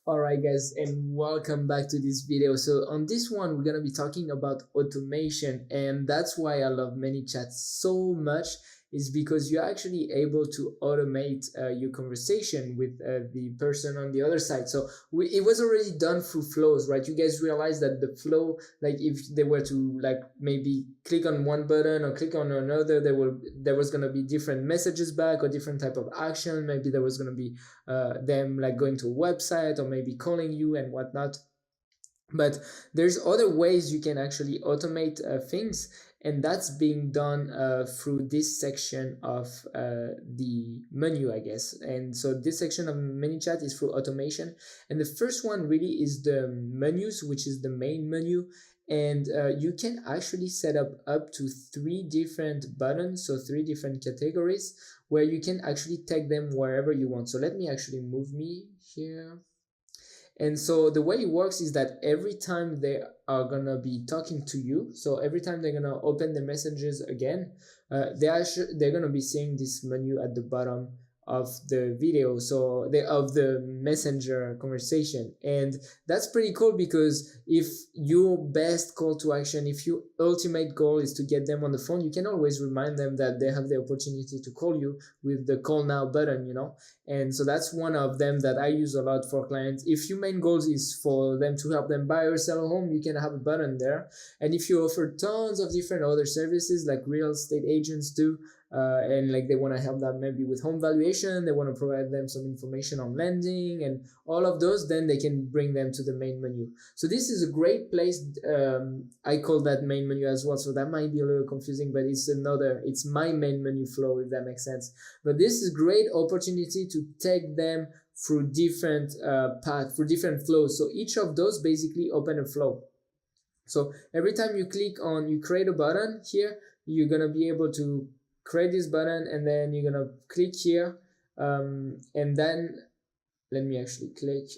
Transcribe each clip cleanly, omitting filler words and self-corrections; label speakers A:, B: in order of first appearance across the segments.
A: Alright guys, and welcome back to this video. So on this one we're gonna be talking about automation, and that's why I love ManyChat so much, is because you're actually able to automate your conversation with the person on the other side. So it was already done through flows, right? You guys realize that the flow, like if they were to like maybe click on one button or click on another, there was gonna be different messages back or different type of action. Maybe there was gonna be them like going to a website or maybe calling you and whatnot. But there's other ways you can actually automate things, and that's being done through this section of the menu, I guess. And so this section of ManyChat is through automation, and the first one really is the menus, which is the main menu. And you can actually set up to 3 different buttons, so 3 different categories, where you can actually take them wherever you want. So let me actually move me here. And so the way it works is that every time they are gonna be talking to you, so every time they're gonna open the messages again, they're gonna be seeing this menu at the bottom of the video, so they of the messenger conversation. And that's pretty cool, because if your best call to action, if your ultimate goal is to get them on the phone, you can always remind them that they have the opportunity to call you with the call now button. And so that's one of them that I use a lot for clients. If your main goal is for them to help them buy or sell a home, you can have a button there. And if you offer tons of different other services like real estate agents do, and like they want to help them maybe with home valuation, they want to provide them some information on lending and all of those, then they can bring them to the main menu. So this is a great place. I call that main menu as well, so that might be a little confusing, but it's my main menu flow, if that makes sense. But this is great opportunity to take them through different paths, through different flows. So each of those basically open a flow. So every time you create a button here, you're gonna be able to create this button, and then you're gonna click here, and then let me actually click.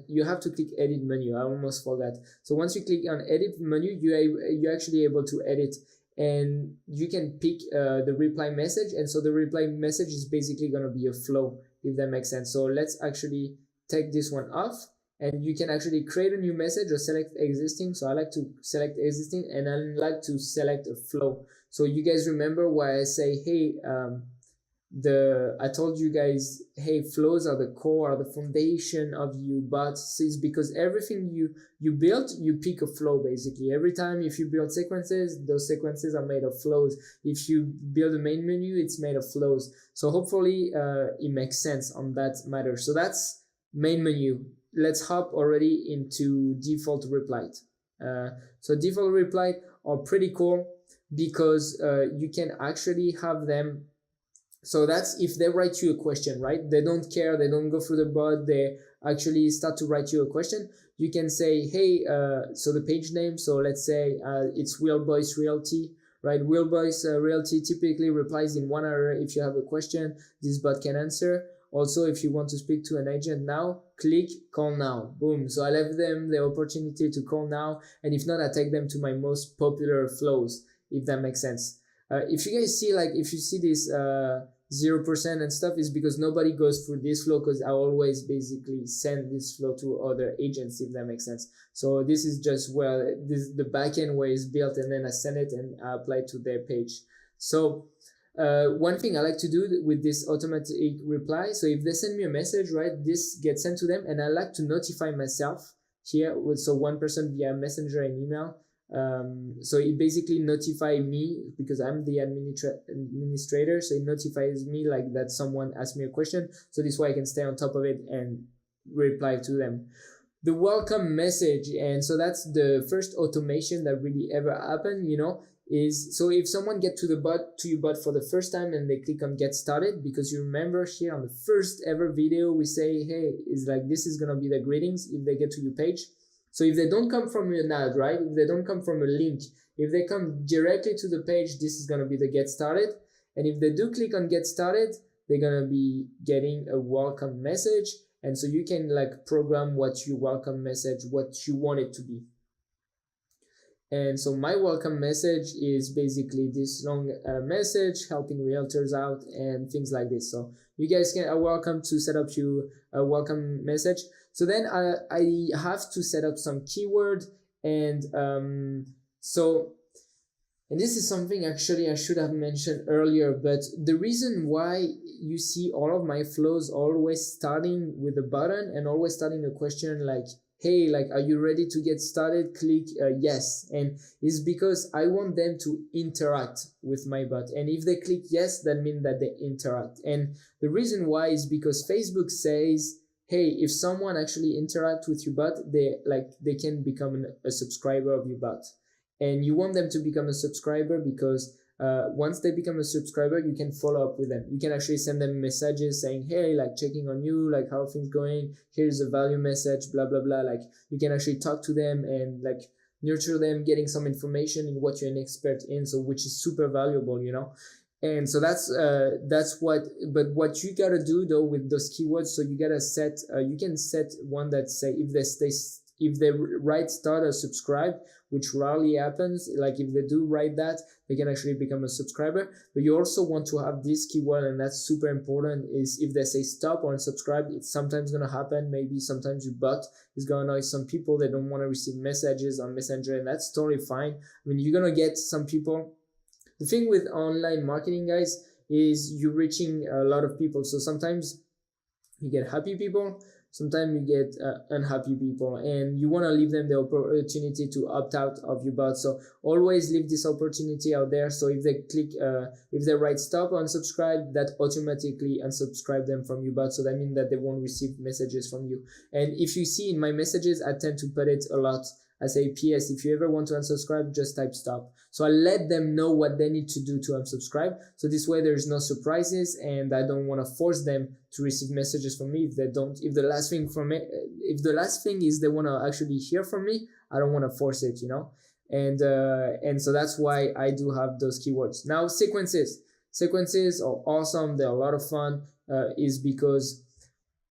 A: You have to click edit menu. I almost forgot. So once you click on edit menu, you're actually able to edit, and you can pick the reply message. And so the reply message is basically going to be a flow, if that makes sense. So let's actually take this one off, and you can actually create a new message or select existing. So I like to select existing, and I like to select a flow. So you guys remember why I say, hey, I told you guys, hey, flows are the core, are the foundation of you bots. Is because everything you build, you pick a flow basically. Every time if you build sequences, those sequences are made of flows. If you build a main menu, it's made of flows. So hopefully it makes sense on that matter. So that's main menu. Let's hop already into default reply. So default reply are pretty cool, because you can actually have them. So that's if they write you a question, right? They don't care, they don't go through the bot, they actually start to write you a question. You can say, hey, so the page name, so let's say it's Boyce Realty, right? Boyce Realty typically replies in 1 hour. If you have a question, this bot can answer. Also, if you want to speak to an agent now, click call now. Boom. So I left them the opportunity to call now, and if not, I take them to my most popular flows, if that makes sense. If you guys see, like, if you see this 0% and stuff, is because nobody goes through this flow, because I always basically send this flow to other agents, if that makes sense. So this is just where the backend way is built, and then I send it and I apply to their page. So one thing I like to do with this automatic reply, so if they send me a message, right, this gets sent to them, and I like to notify myself here with, so one person via messenger and email. So it basically notifies me, because I'm the administrator, so it notifies me like that someone asked me a question, so this way I can stay on top of it and reply to them. The welcome message, and so that's the first automation that really ever happened, is, so if someone get to your bot for the first time and they click on get started, because you remember here on the first ever video we say, hey, it's like this is gonna be the greetings if they get to your page. So if they don't come from an ad, right, if they don't come from a link, if they come directly to the page, this is going to be the get started. And if they do click on get started, they're going to be getting a welcome message. And so you can like program what your welcome message, what you want it to be. And so my welcome message is basically this long message helping realtors out and things like this. So you guys are welcome to set up your welcome message. So then I have to set up some keyword, and and this is something actually I should have mentioned earlier, but the reason why you see all of my flows always starting with a button and always starting a question like, hey, like, are you ready to get started? Click yes. And it's because I want them to interact with my bot. And if they click yes, that means that they interact. And the reason why is because Facebook says, hey, if someone actually interacts with your bot, they can become a subscriber of your bot. And you want them to become a subscriber because once they become a subscriber, you can follow up with them. You can actually send them messages saying, hey, like, checking on you, like, how are things going? Here's a value message, blah, blah, blah. Like, you can actually talk to them and like nurture them, getting some information in what you're an expert in, so which is super valuable, you know. And so that's what, but what you gotta do though with those keywords, so you gotta set, you can set one that say if they write start or subscribe, which rarely happens. Like if they do write that, they can actually become a subscriber. But you also want to have this keyword, and that's super important, is if they say stop or unsubscribe, it's sometimes going to happen. Maybe sometimes your bot is going to annoy some people. They don't want to receive messages on Messenger, and that's totally fine. I mean, you're going to get some people. The thing with online marketing, guys, is you're reaching a lot of people. So sometimes you get happy people, sometimes you get unhappy people, and you want to leave them the opportunity to opt out of your bot. So always leave this opportunity out there. So if they click, if they write stop or unsubscribe, that automatically unsubscribe them from your bot. So that means that they won't receive messages from you. And if you see in my messages, I tend to put it a lot. I say, PS, if you ever want to unsubscribe, just type stop. So I let them know what they need to do to unsubscribe. So this way there's no surprises, and I don't want to force them to receive messages from me if they don't. If the last thing is they want to actually hear from me, I don't want to force it, you know. And so that's why I do have those keywords. Now sequences are awesome. They're a lot of fun. Is because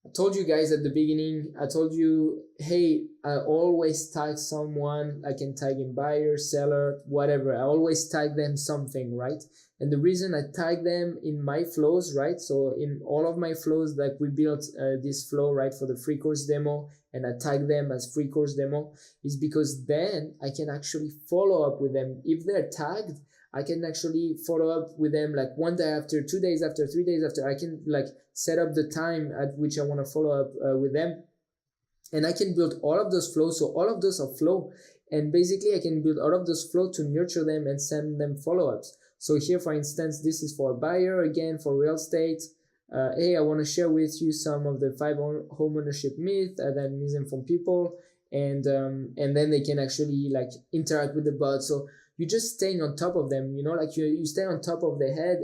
A: I told you guys at the beginning, I told you, hey, I always tag someone. I can tag in buyer, seller, whatever. I always tag them something, right? And the reason I tag them in my flows, right? So in all of my flows, like we built this flow, right, for the free course demo, and I tag them as free course demo, is because then I can actually follow up with them. If they're tagged, I can actually follow up with them like 1 day after, 2 days after, 3 days after. I can like set up the time at which I want to follow up with them. And I can build all of those flows. So all of those are flow. And basically I can build all of those flow to nurture them and send them follow-ups. So here, for instance, this is for a buyer, again, for real estate. Hey, I want to share with you some of the 5 home ownership myths that misinformed people. And then they can actually like interact with the bot. So you're just staying on top of them, you know, like you stay on top of their head,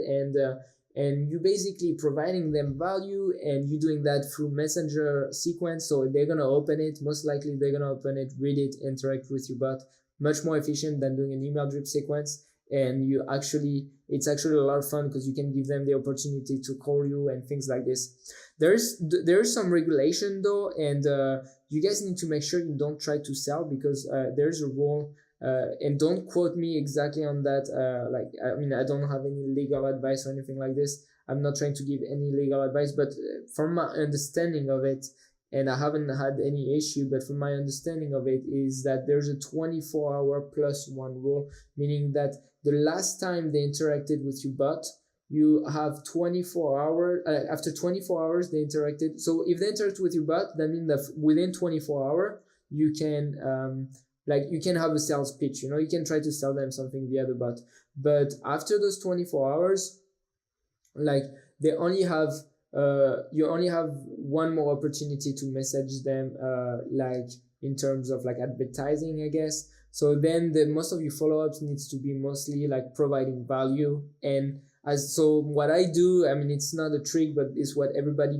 A: and you basically providing them value, and you're doing that through Messenger sequence. So they're going to open it. Most likely they're going to open it, read it, interact with your bot. Much more efficient than doing an email drip sequence. And it's actually a lot of fun because you can give them the opportunity to call you and things like this. There's some regulation though, and you guys need to make sure you don't try to sell, because there's a rule. And don't quote me exactly on that. I mean, I don't have any legal advice or anything like this. I'm not trying to give any legal advice, but from my understanding of it, and I haven't had any issue, but from my understanding of it, is that there's a 24-hour plus one rule, meaning that the last time they interacted with your bot, you have 24 hours, after 24 hours they interacted. So if they interact with your bot, that means that within 24 hours, you can, you can have a sales pitch, you know, you can try to sell them something via the bot. But after those 24 hours, like they only have, you only have one more opportunity to message them, like in terms of like advertising, I guess. So then most of your follow-ups needs to be mostly like providing value. And so what I do, I mean, it's not a trick, but it's what everybody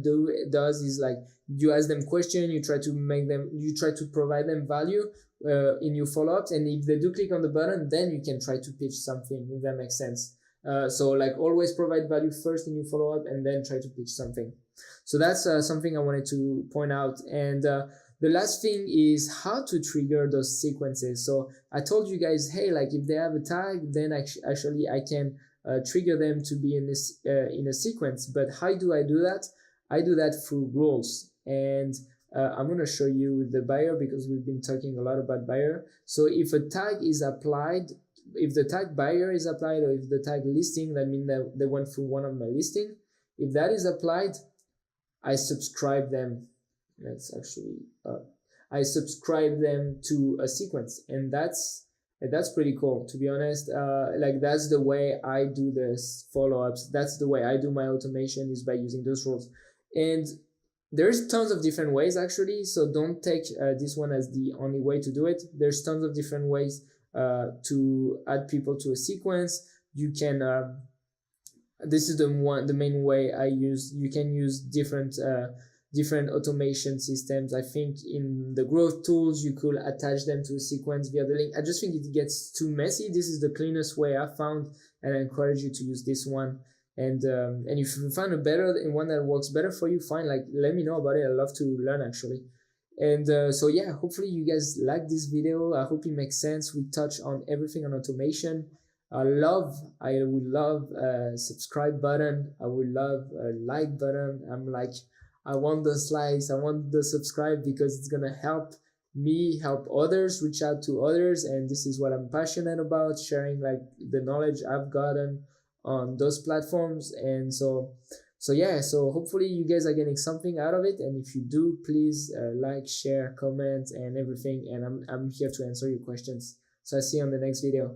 A: does is like you ask them question, you try to provide them value in your follow-ups. And if they do click on the button, then you can try to pitch something, if that makes sense. So like always provide value first in your follow-up and then try to pitch something. So that's something I wanted to point out. And the last thing is how to trigger those sequences. So I told you guys, hey, like if they have a tag, then actually I can trigger them to be in a sequence. But how do I do that? I do that through rules. And I'm going to show you the buyer because we've been talking a lot about buyer. So if a tag is applied, if the tag buyer is applied, or if the tag listing, that means that they went through one of my listing, if that is applied, I subscribe them. Let's actually, I subscribe them to a sequence, and that's pretty cool, to be honest. Like that's the way I do this follow-ups. That's the way I do my automation, is by using those rules. And there's tons of different ways actually, so don't take this one as the only way to do it. There's tons of different ways to add people to a sequence. You can this is the main way I use. You can use different automation systems. I think in the growth tools you could attach them to a sequence via the link. I just think it gets too messy. This is the cleanest way I found, and I encourage you to use this one. And if you find a better and one that works better for you, fine, like let me know about it. I love to learn actually. And so yeah, hopefully you guys like this video. I hope it makes sense. We touch on everything on automation. I would love a subscribe button. I would love a like button. I'm like, I want those likes, I want the subscribe, because it's gonna help me help others, reach out to others. And this is what I'm passionate about, sharing like the knowledge I've gotten on those platforms. And so yeah, so hopefully you guys are getting something out of it. And if you do, please like, share, comment, and everything. And I'm here to answer your questions. So I see you on the next video.